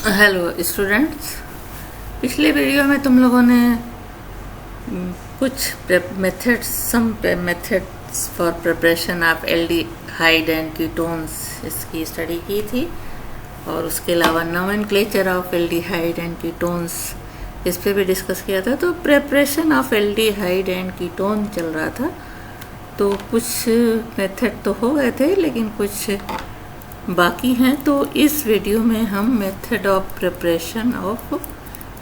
Hello students, पिछले video में तुम लोगों ने कुछ methods for preparation of aldehyde and ketones इसकी स्टडी की थी और उसके अलावा nomenclature of aldehyde and ketones इस पे भी डिस्कस किया था। तो preparation of aldehyde and ketone चल रहा था, तो कुछ मेथड तो हो गए थे लेकिन कुछ बाकी हैं। तो इस वीडियो में हम method of preparation of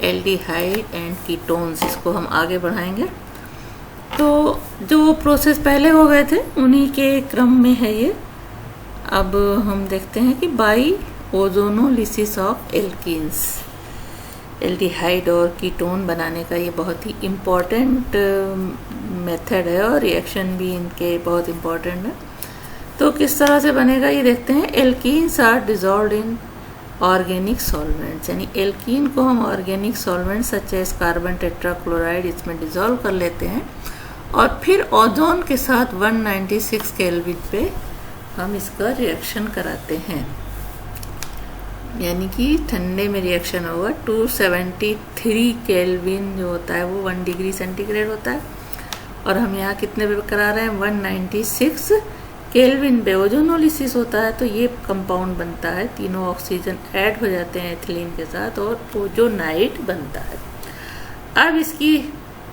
aldehyde and ketones इसको हम आगे बढ़ाएंगे। तो जो प्रोसेस पहले हो गए थे उन्हीं के क्रम में है ये। अब हम देखते हैं कि by ozonolysis of alkenes, aldehyde और कीटोन बनाने का ये बहुत ही इम्पॉर्टेंट मेथड है और रिएक्शन भी इनके बहुत इम्पॉर्टेंट है। तो किस तरह से बनेगा ये देखते हैं। Alkenes are dissolved in organic solvents, यानी एल्कीन को हम organic solvent such as carbon tetrachloride इसमें डिजॉल्व कर लेते हैं और फिर ओजोन के साथ 196 केल्विन पे हम इसका रिएक्शन कराते हैं, यानी कि ठंडे में रिएक्शन होगा। 273 केल्विन जो होता है वो 1 डिग्री सेंटीग्रेड होता है और हम यहाँ कितने पे करा रहे हैं 196 केल्विन पे ओजोनोलिसिस होता है। तो ये कंपाउंड बनता है, तीनों ऑक्सीजन ऐड हो जाते हैं एथिलीन के साथ और ओजोनाइड बनता है। अब इसकी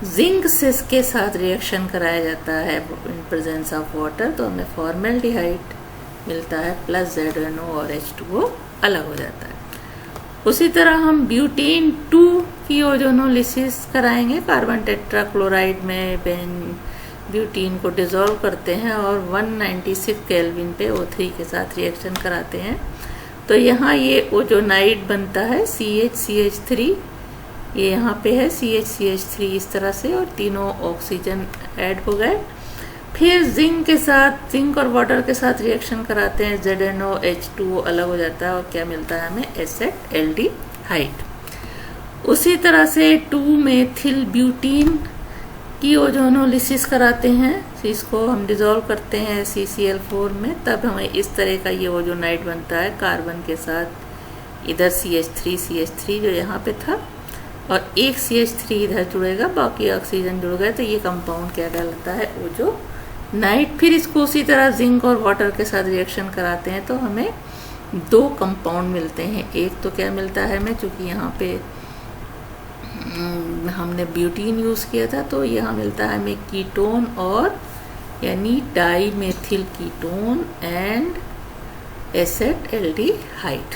जिंक से के साथ रिएक्शन कराया जाता है इन प्रेजेंस ऑफ वाटर, तो हमें फॉर्मेल्डिहाइड मिलता है प्लस ZNO और H2O अलग हो जाता है। उसी तरह हम ब्यूटीन 2 की ओजोनोलिसिस कराएंगे, कार्बन टेट्राक्लोराइड में ब्यूटीन को डिज़ोल्व करते हैं और 196 केल्विन पे O3 के साथ रिएक्शन कराते हैं। तो यहाँ ये ओजोनाइड बनता है CH3, ये यहाँ पे है CH3 इस तरह से, और तीनों ऑक्सीजन ऐड हो गए। फिर जिंक के साथ, जिंक और वाटर के साथ रिएक्शन कराते हैं, ZNO H2O अलग हो जाता है और क्या मिलता है हमें एसेट एल्डिहाइड। उसी तरह से 2 मेथिल ब्यूटीन की ओजोनोलिसिस कराते हैं, इसको हम डिज़ोल्व करते हैं CCl4 में, तब हमें इस तरह का ये ओजोनाइड बनता है कार्बन के साथ। इधर CH3 जो यहाँ पे था और एक CH3 इधर जुड़ेगा, बाकी ऑक्सीजन जुड़ गए, तो ये कंपाउंड क्या कहलाता है ओजोनाइड। फिर इसको उसी तरह जिंक और वाटर के साथ रिएक्शन कराते हैं तो हमें 2 कंपाउंड मिलते हैं। एक तो क्या मिलता है हमें, चूँकि यहाँ पे हमने ब्यूटीन यूज़ किया था, तो यहाँ मिलता है हमें कीटोन और यानी dimethyl ketone and asset aldehyde.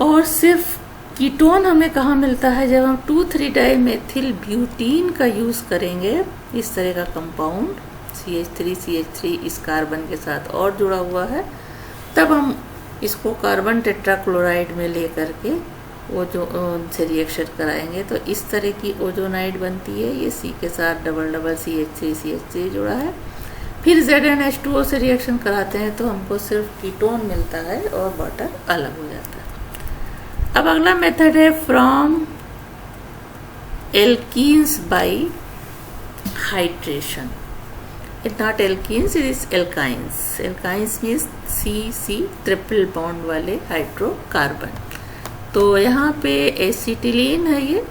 और सिर्फ कीटोन हमें कहाँ मिलता है, जब हम 2,3 डाईमेथिल ब्यूटीन का यूज़ करेंगे, इस तरह का कंपाउंड CH3 इस कार्बन के साथ और जुड़ा हुआ है, तब हम इसको कार्बन टेट्राक्लोराइड में ले करके वो जो उनसे रिएक्शन कराएंगे। तो इस तरह की ओजोनाइड बनती है, ये C के साथ डबल CH3 जुड़ा है। फिर ZnH2O से रिएक्शन कराते हैं तो हमको सिर्फ कीटोन मिलता है और वाटर अलग हो जाता है। अब अगला मेथड है from alkenes by hydration. It not alkenes, it is alkynes. Alkynes means C triple bond वाले हाइड्रोकार्बन। तो यहाँ पे एसिटिलीन है ये,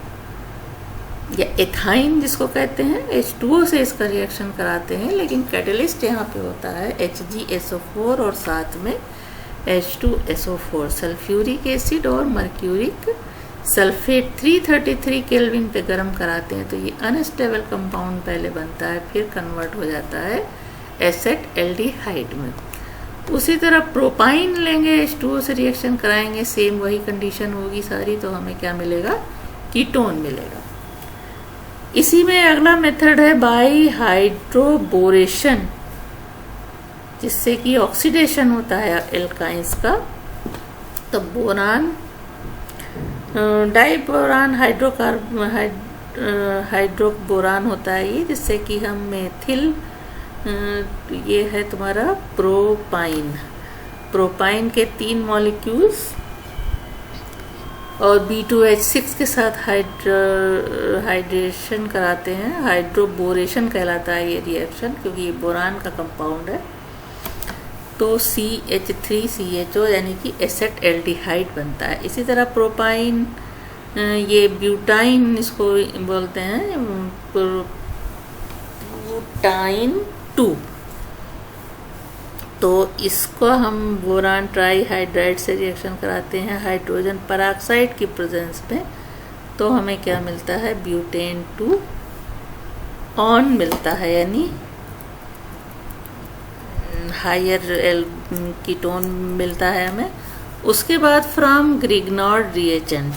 या एथाइन जिसको कहते हैं, H2O से इसका रिएक्शन कराते हैं, लेकिन कैटलिस्ट यहाँ पे होता है HgSO4 और साथ में H2SO4, सल्फ्यूरिक एसिड और मर्क्यूरिक सल्फेट 333 केल्विन पे गर्म कराते हैं। तो ये अनस्टेबल कंपाउंड पहले बनता है, फिर कन्वर्ट हो जाता है एसेट एल्डिहाइड में। उसी तरह प्रोपाइन लेंगे, H2O से रिएक्शन कराएंगे, सेम वही कंडीशन होगी सारी, तो हमें क्या मिलेगा कीटोन मिलेगा। इसी में अगला मेथड है बाई हाइड्रोबोरेशन, जिससे कि ऑक्सीडेशन होता है एल्काइंस का। तो बोरान डाइबोरान हाइड्रोबोरान होता है ये, जिससे कि हम मेथिल, ये है तुम्हारा प्रोपाइन के 3 मॉलिक्यूल्स और B2H6 के साथ हाइड्रेशन कराते हैं। हाइड्रोबोरेशन कहलाता है ये रिएक्शन, क्योंकि ये बोरान का कंपाउंड है। तो CH3CHO यानी कि एसेट एल्डिहाइड बनता है। इसी तरह प्रोपाइन, ये ब्यूटाइन इसको बोलते हैं, ब्यूटाइन 2, तो इसको हम बोरान ट्राईहाइड्राइड से रिएक्शन कराते हैं हाइड्रोजन परऑक्साइड की प्रेजेंस में, तो हमें क्या मिलता है, ब्यूटेन 2 ऑन मिलता है, यानी हायर कीटोन मिलता है हमें। उसके बाद फ्रॉम ग्रिग्नार्ड रिएजेंट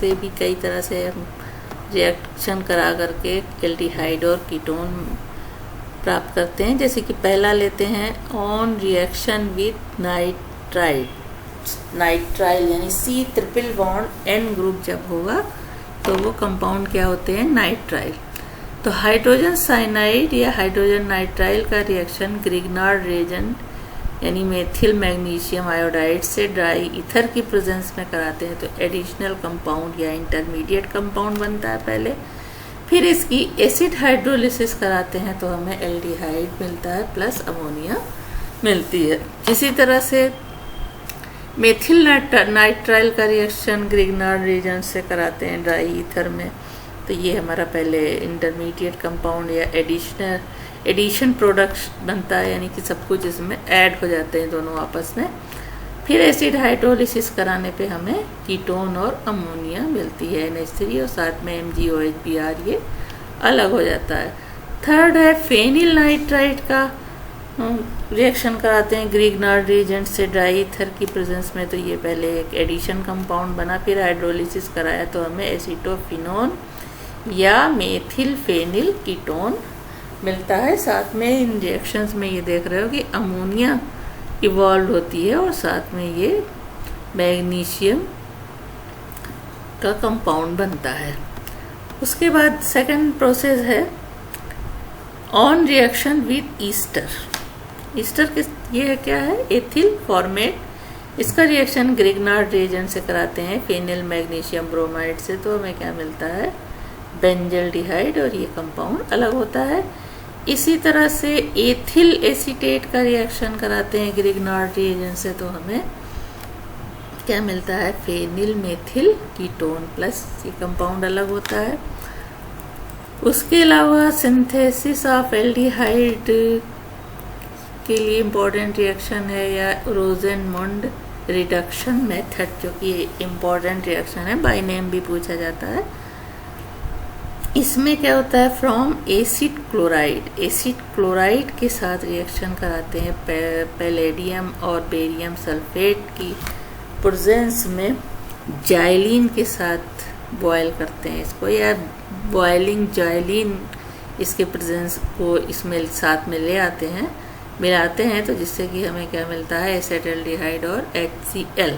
से भी कई तरह से हम रिएक्शन करा करके एल्डिहाइड और कीटोन प्राप्त करते हैं। जैसे कि पहला लेते हैं ऑन रिएक्शन विथ नाइट्राइल यानी C triple bond N group जब होगा तो वो कंपाउंड क्या होते हैं, नाइट्राइल। तो हाइड्रोजन साइनाइड या हाइड्रोजन नाइट्राइल का रिएक्शन ग्रिग्नार्ड रिएजेंट यानी मेथिल मैग्नीशियम आयोडाइड से ड्राई ईथर की प्रेजेंस में कराते हैं, तो एडिशनल कंपाउंड या इंटरमीडिएट कंपाउंड बनता है पहले। फिर इसकी एसिड हाइड्रोलिसिस कराते हैं तो हमें एल्डिहाइड मिलता है प्लस अमोनिया मिलती है। इसी तरह से मेथिल नाइट्राइल का रिएक्शन ग्रिग्नार्ड रिएजेंट से कराते हैं ड्राई ईथर में, तो ये हमारा पहले इंटरमीडिएट कंपाउंड या एडिशन प्रोडक्ट बनता है, यानी कि सब कुछ इसमें ऐड हो जाते हैं दोनों आपस में। फिर एसिड हाइड्रोलिसिस कराने पे हमें कीटोन और अमोनिया मिलती है NH3 और साथ में MgOH ये अलग हो जाता है। थर्ड है फेनिल नाइट्राइड का रिएक्शन कराते हैं ग्रिग्नार्ड रिएजेंट से ड्राई ईथर की प्रेजेंस में, तो ये पहले एक एडिशन कंपाउंड बना, फिर हाइड्रोलिसिस कराया तो हमें एसीटोफिनोन या मेथिल फेनिल कीटोन मिलता है। साथ में इन रिएक्शंस में ये देख रहे हो कि अमोनिया इवॉल्व होती है और साथ में ये मैग्नीशियम का कंपाउंड बनता है। उसके बाद सेकंड प्रोसेस है on reaction with Easter. Easter किस ये है, क्या है, एथिल फॉर्मेट। इसका रिएक्शन ग्रिग्नार्ड रिएजेंट से कराते हैं फेनिल मैग्नीशियम ब्रोमाइड से, तो हमें क्या मिलता है, बेंजल्डिहाइड, और ये कंपाउंड अलग होता है। इसी तरह से एथिल एसीटेट का रिएक्शन कराते हैं ग्रिग्नार्ड रिएजेंट से, तो हमें क्या मिलता है, फेनिल मेथिल कीटोन प्लस, ये कंपाउंड अलग होता है। उसके अलावा सिंथेसिस ऑफ एल्डिहाइड के लिए इम्पोर्टेंट रिएक्शन है या रोजेनमुंड रिडक्शन मेथड, जो कि इम्पोर्टेंट रिएक्शन है, बाय नेम भी पूछा जाता है। इसमें क्या होता है, फ्रॉम एसिड क्लोराइड के साथ रिएक्शन कराते हैं पैलेडियम और बेरियम सल्फेट की प्रेजेंस में जाइलिन के साथ बॉयल करते हैं इसको, या बॉयलिंग जाइलिन इसके प्रेजेंस को इसमें साथ में ले आते हैं, मिलाते हैं, तो जिससे कि हमें क्या मिलता है, एसेटल्डिहाइड और HCl।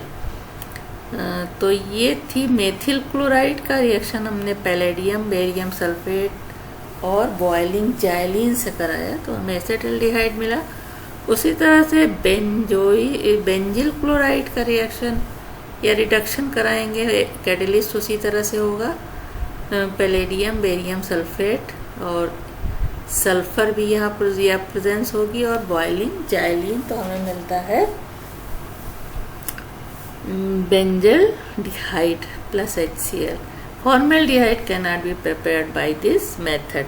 तो ये थी मेथिल क्लोराइड का रिएक्शन, हमने पैलेडियम बेरियम सल्फेट और बॉयलिंग जाइलिन से कराया तो हमें एसेटल्डिहाइड मिला। उसी तरह से बेंजिल क्लोराइड का रिएक्शन या रिडक्शन कराएंगे, कैटलिस्ट उसी तरह से होगा, पैलेडियम बेरियम सल्फेट और सल्फर भी यहाँ प्रेजेंस होगी और बॉयलिंग जाइलिन, तो हमें मिलता है benzaldehyde plus HCl. Formaldehyde cannot be prepared by this method.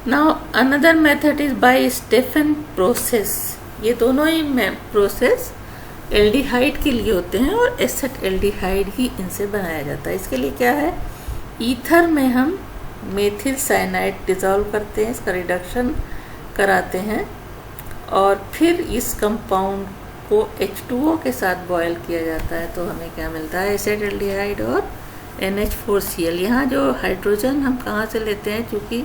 Now another method is by Stephan process. ये दोनों ही प्रोसेस एल्डिहाइड के लिए होते हैं और एसेट एल्डिहाइड ही इनसे बनाया जाता है। इसके लिए क्या है, ईथर में हम मेथिल साइनाइड डिसॉल्व करते हैं, इसका रिडक्शन कराते हैं और फिर इस कंपाउंड को H2O के साथ बॉयल किया जाता है, तो हमें क्या मिलता है, एसेटल्डिहाइड और NH4Cl। यहाँ जो हाइड्रोजन हम कहाँ से लेते हैं, क्योंकि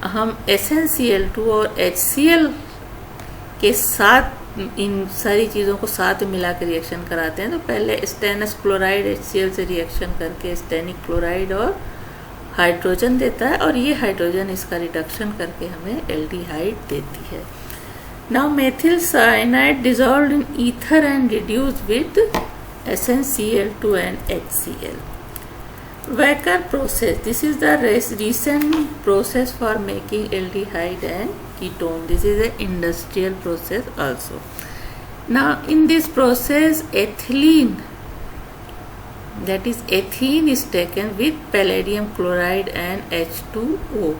हम SnCl2 और HCl के साथ इन सारी चीज़ों को साथ में मिला के रिएक्शन कराते हैं, तो पहले स्टेनस क्लोराइड HCl से रिएक्शन करके स्टेनिक क्लोराइड और हाइड्रोजन देता है और ये हाइड्रोजन इसका रिडक्शन करके हमें एल्डिहाइड देती है। Now methyl cyanide dissolved in ether and reduced with SnCl2 and HCl. Wacker process. This is the recent process for making aldehyde and ketone. This is an industrial process also. Now in this process ethylene, that is ethene is taken with palladium chloride and H2O.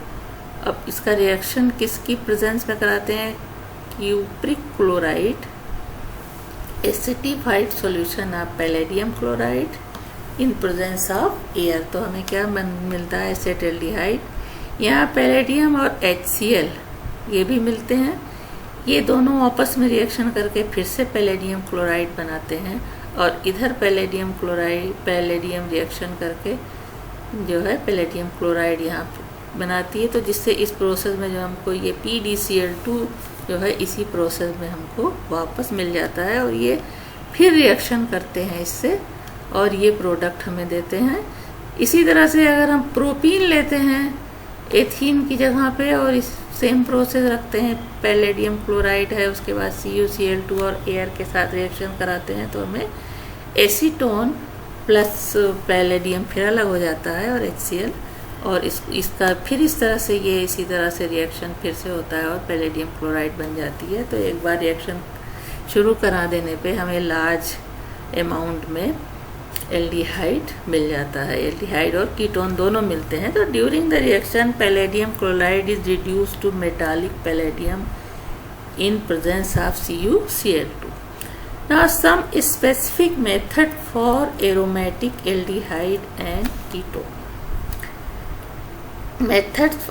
अब इसका reaction किसकी presence में कराते हैं? Cupric chloride acidified solution of palladium chloride in presence of air. तो हमें क्या मिलता है? एसेटल्डिहाइड. यहाँ पैलेडियम और HCl ये भी मिलते हैं. ये दोनों आपस में रिएक्शन करके फिर से पैलेडियम क्लोराइड बनाते हैं और इधर पैलेडियम रिएक्शन करके जो है पैलेडियम क्लोराइड यहाँ बनाती है. तो जिससे इस प्रोसेस में जो हमको ये PdCl2 जो है इसी प्रोसेस में हमको वापस मिल जाता है और ये फिर रिएक्शन करते हैं इससे और ये प्रोडक्ट हमें देते हैं. इसी तरह से अगर हम प्रोपीन लेते हैं एथीन की जगह पे और इस सेम प्रोसेस रखते हैं, पैलेडियम क्लोराइड है, उसके बाद CuCl2 और एयर के साथ रिएक्शन कराते हैं तो हमें एसीटोन प्लस पैलेडियम फिर अलग हो जाता है और HCl और इसका फिर इस तरह से ये इसी तरह से रिएक्शन फिर से होता है और पैलेडियम क्लोराइड बन जाती है. तो एक बार रिएक्शन शुरू करा देने पे हमें लार्ज अमाउंट में एल्डिहाइड मिल जाता है. एल्डिहाइड और कीटोन दोनों मिलते हैं. तो during the reaction palladium chloride is reduced to metallic palladium in presence of CuCl2. Now some specific method for aromatic aldehyde and ketone. Methods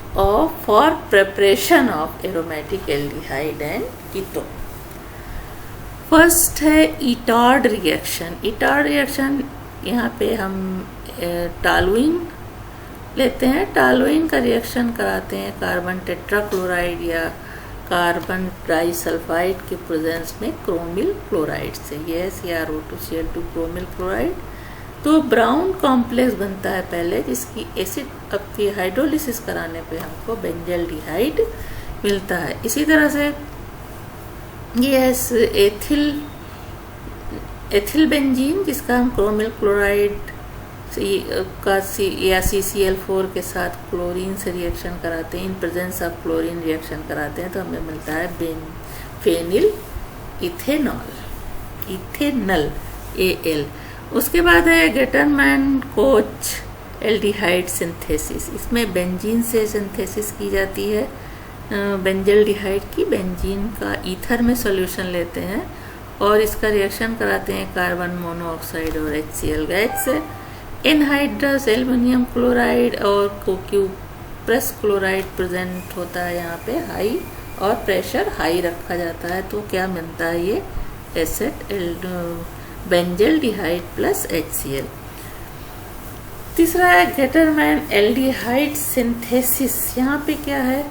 for preparation of aromatic aldehyde and ketone. First है Etard reaction. Etard reaction यहाँ पे हम toluene लेते हैं. Toluene का reaction कराते हैं carbon tetrachloride या कार्बन ट्राइसल्फाइड के प्रेजेंस में क्रोमिल क्लोराइड से. ये CrO2Cl2 क्रोमिल क्लोराइड. तो ब्राउन कॉम्प्लेक्स बनता है पहले जिसकी एसिड अब की हाइड्रोलिसिस कराने पे हमको बेंजल्डिहाइड मिलता है. इसी तरह से ये एथिल बेंजीन जिसका हम क्रोमिल क्लोराइड का या CCl4 के साथ क्लोरीन से रिएक्शन कराते हैं, इन प्रेजेंस ऑफ क्लोरीन रिएक्शन कराते हैं तो हमें मिलता है फेनिल इथेनल AL. उसके बाद है गेटरमैन कोच एल्डिहाइड सिंथेसिस. इसमें बेंजीन से सिंथेसिस की जाती है बेंजल्डिहाइड की. बेंजीन का ईथर में सॉल्यूशन लेते हैं और इसका रिएक्शन कराते हैं कार्बन मोनोऑक्साइड और HCl गैस से. एनहाइड्रस एल्युमिनियम क्लोराइड और क्यूप्रस क्लोराइड प्रेजेंट होता है यहाँ पे हाई और प्रेशर हाई रखा जाता है. तो क्या मिलता है? ये एसेट बेंजल्डिहाइड प्लस HCl. तीसरा है गेटरमैन एल्डिहाइड सिंथेसिस. यहाँ पे क्या है?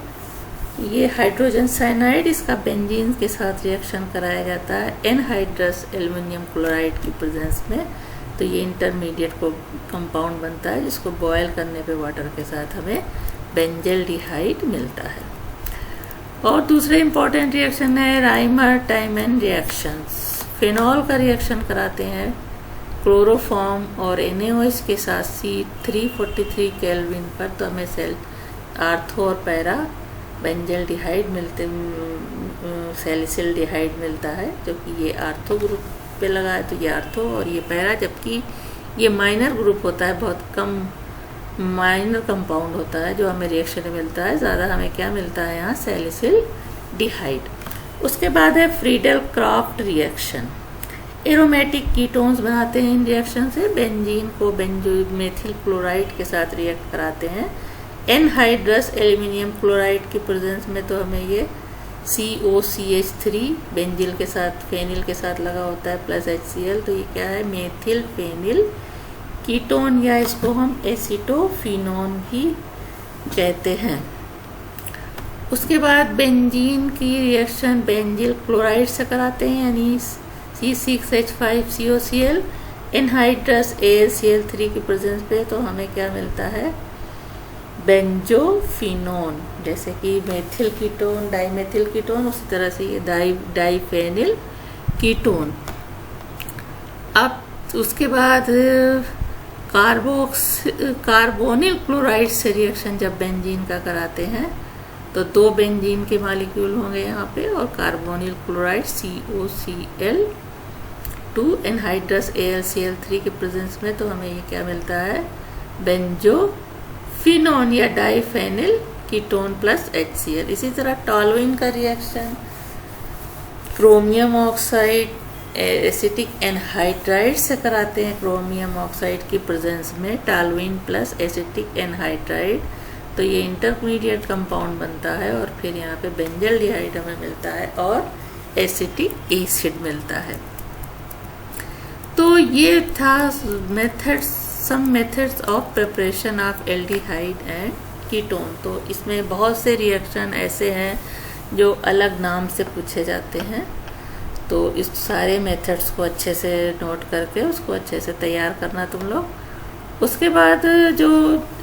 ये हाइड्रोजन साइनाइड इसका बेंजीन के साथ रिएक्शन कराया जाता है एनहाइड्रस एल्युमिनियम क्लोराइड की प्रेजेंस में. तो ये इंटरमीडिएट को कंपाउंड बनता है जिसको बॉयल करने पे वाटर के साथ हमें बेंजल्डिहाइड मिलता है. और दूसरे इंपॉर्टेंट रिएक्शन है राइमर टाइमन रिएक्शंस. फिनॉल का रिएक्शन कराते हैं क्लोरोफॉर्म और NaOH के साथ C343 केल्विन पर तो हमें सेल आर्थो और पैरा बेंजल्डिहाइड मिलते सैलिसिल्डिहाइड मिलता है जो कि ये आर्थो ग्रुप पे लगा है तो ये आर्थो और ये पैरा, जबकि ये माइनर ग्रुप होता है, बहुत कम माइनर कंपाउंड होता है जो हमें रिएक्शन में मिलता है. ज़्यादा हमें क्या मिलता है यहाँ? सैलिसिल्डिहाइड. उसके बाद है Friedel craft reaction. Aromatic ketones बनाते हैं इन रिएक्शन से. बेंजीन को बेंजोमेथिल क्लोराइड के साथ रिएक्ट कराते हैं एनहाइड्रस एल्युमिनियम क्लोराइड की प्रेजेंस में तो हमें ये COCH3 बेंजिल के साथ फेनिल के साथ लगा होता है प्लस HCl. तो ये क्या है? मेथिल फेनिल कीटोन या इसको हम एसिटोफिनोन भी कहते हैं. उसके बाद बेंजीन की रिएक्शन बेंजिल क्लोराइड से कराते हैं यानी C6H5COCl एनहाइड्रस AlCl3 की प्रेजेंस पे तो हमें क्या मिलता है? बेंजोफिनोन. जैसे कि मेथिल कीटोन डाइमेथिल कीटोन उसी तरह से ये डाइफेनिल कीटोन. अब उसके बाद कार्बोनिल क्लोराइड से रिएक्शन जब बेंजीन का कराते हैं तो 2 बेंजीन के मालिक्यूल होंगे यहाँ पे, और carbonyl chloride COCl2 anhydrous AlCl3 के प्रेजेंस में तो हमें ये क्या मिलता है, बेंजोफिनोन या डाइफेनिल कीटोन प्लस HCl। इसी तरह टॉलुइन का reaction chromium oxide acetic anhydride से कराते हैं, क्रोमियम ऑक्साइड की प्रेजेंस में टॉलुइन प्लस एसिटिक एनहाइड्राइड, तो ये इंटरमीडिएट कंपाउंड बनता है और फिर यहाँ पे बेंजल्डिहाइड हमें मिलता है और एसिटिक एसिड मिलता है। तो ये था some methods of preparation of aldehyde and ketone. तो इसमें बहुत से रिएक्शन ऐसे हैं जो अलग नाम से पूछे जाते हैं, तो इस सारे मेथड्स को अच्छे से नोट करके उसको अच्छे से तैयार करना तुम लोग। उसके बाद जो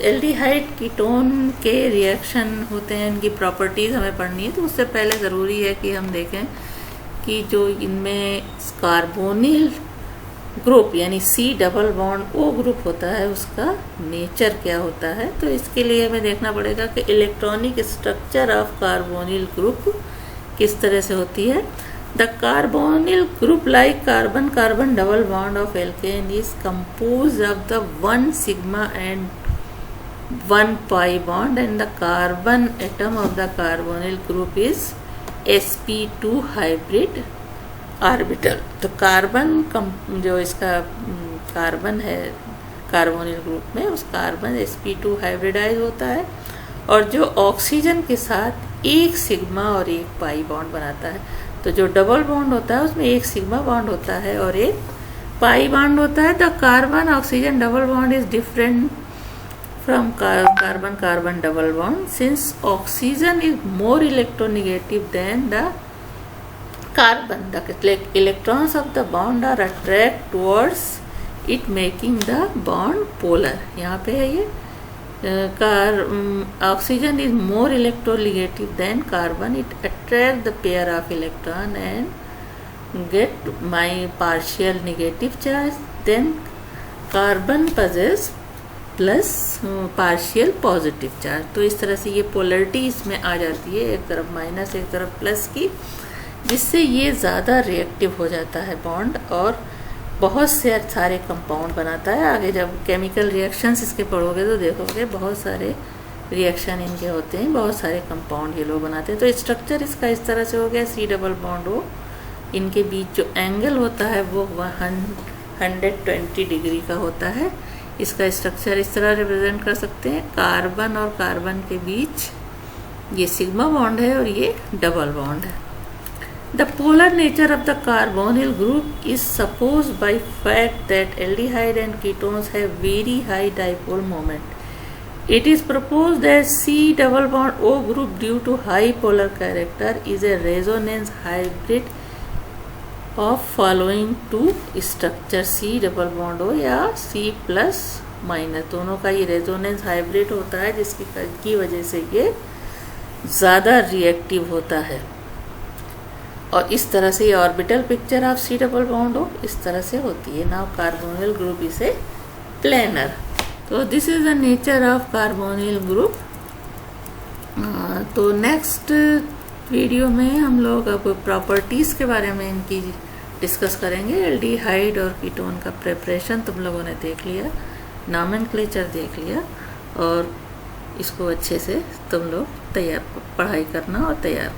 एल्डिहाइड कीटोन के रिएक्शन होते हैं, इनकी प्रॉपर्टीज़ हमें पढ़नी है, तो उससे पहले ज़रूरी है कि हम देखें कि जो इनमें कार्बोनिल ग्रुप यानी C double bond O group होता है उसका नेचर क्या होता है। तो इसके लिए हमें देखना पड़ेगा कि electronic structure of carbonyl group किस तरह से होती है। The carbonyl group like carbon carbon double bond of alkene is compose of the 1 sigma and 1 pi bond and the carbon atom of the carbonyl group is sp2 hybrid orbital. तो carbon जो इसका carbon है carbonyl group में, उस carbon sp2 hybridise होता है और जो ऑक्सीजन के साथ 1 सिग्मा और 1 पाई बॉन्ड बनाता है। तो जो डबल बॉन्ड होता है उसमें 1 सिग्मा बॉन्ड होता है और 1 पाई बॉन्ड होता है। The carbon oxygen double bond is different from carbon carbon double bond since oxygen is more electronegative than the carbon. The electrons of the bond are attract towards it making the bond polar. यहाँ पे है ये oxygen is more electronegative than carbon. It attract the pair of electron and get my partial negative charge. Then carbon possess plus partial positive charge. तो इस तरह से ये polarity इसमें आ जाती है, एक तरफ माइनस एक तरफ प्लस की, जिससे ये ज़्यादा रिएक्टिव हो जाता है बॉन्ड और बहुत से सारे कंपाउंड बनाता है। आगे जब केमिकल रिएक्शंस इसके पढ़ोगे तो देखोगे बहुत सारे रिएक्शन इनके होते हैं, बहुत सारे कंपाउंड ये लोग बनाते हैं। तो स्ट्रक्चर इसका इस तरह से हो गया, C डबल बॉन्ड O, इनके बीच जो एंगल होता है वो 120 डिग्री का होता है। इसका स्ट्रक्चर इस तरह रिप्रेजेंट कर सकते हैं, कार्बन और कार्बन के बीच ये सिग्मा बॉन्ड है और ये डबल बॉन्ड है। The polar nature of the carbonyl group is supposed by fact that aldehyde and ketones have very high dipole moment. It is proposed that C double bond O group due to high polar character is a resonance hybrid of following two structure C double bond O या C plus minus, दोनों का ये resonance hybrid होता है जिसकी वजह से ये ज़्यादा रिएक्टिव होता है। और इस तरह से ये orbital picture of C double bond हो इस तरह से होती है। Now carbonyl group is a planar. तो this is the nature of carbonyl group. तो नेक्स्ट वीडियो में हम लोग अब प्रॉपर्टीज़ के बारे में इनकी डिस्कस करेंगे। एल्डिहाइड और कीटोन का प्रिपरेशन तुम लोगों ने देख लिया, नॉमेनक्लेचर देख लिया, और इसको अच्छे से तुम लोग तैयार पढ़ाई करना और तैयार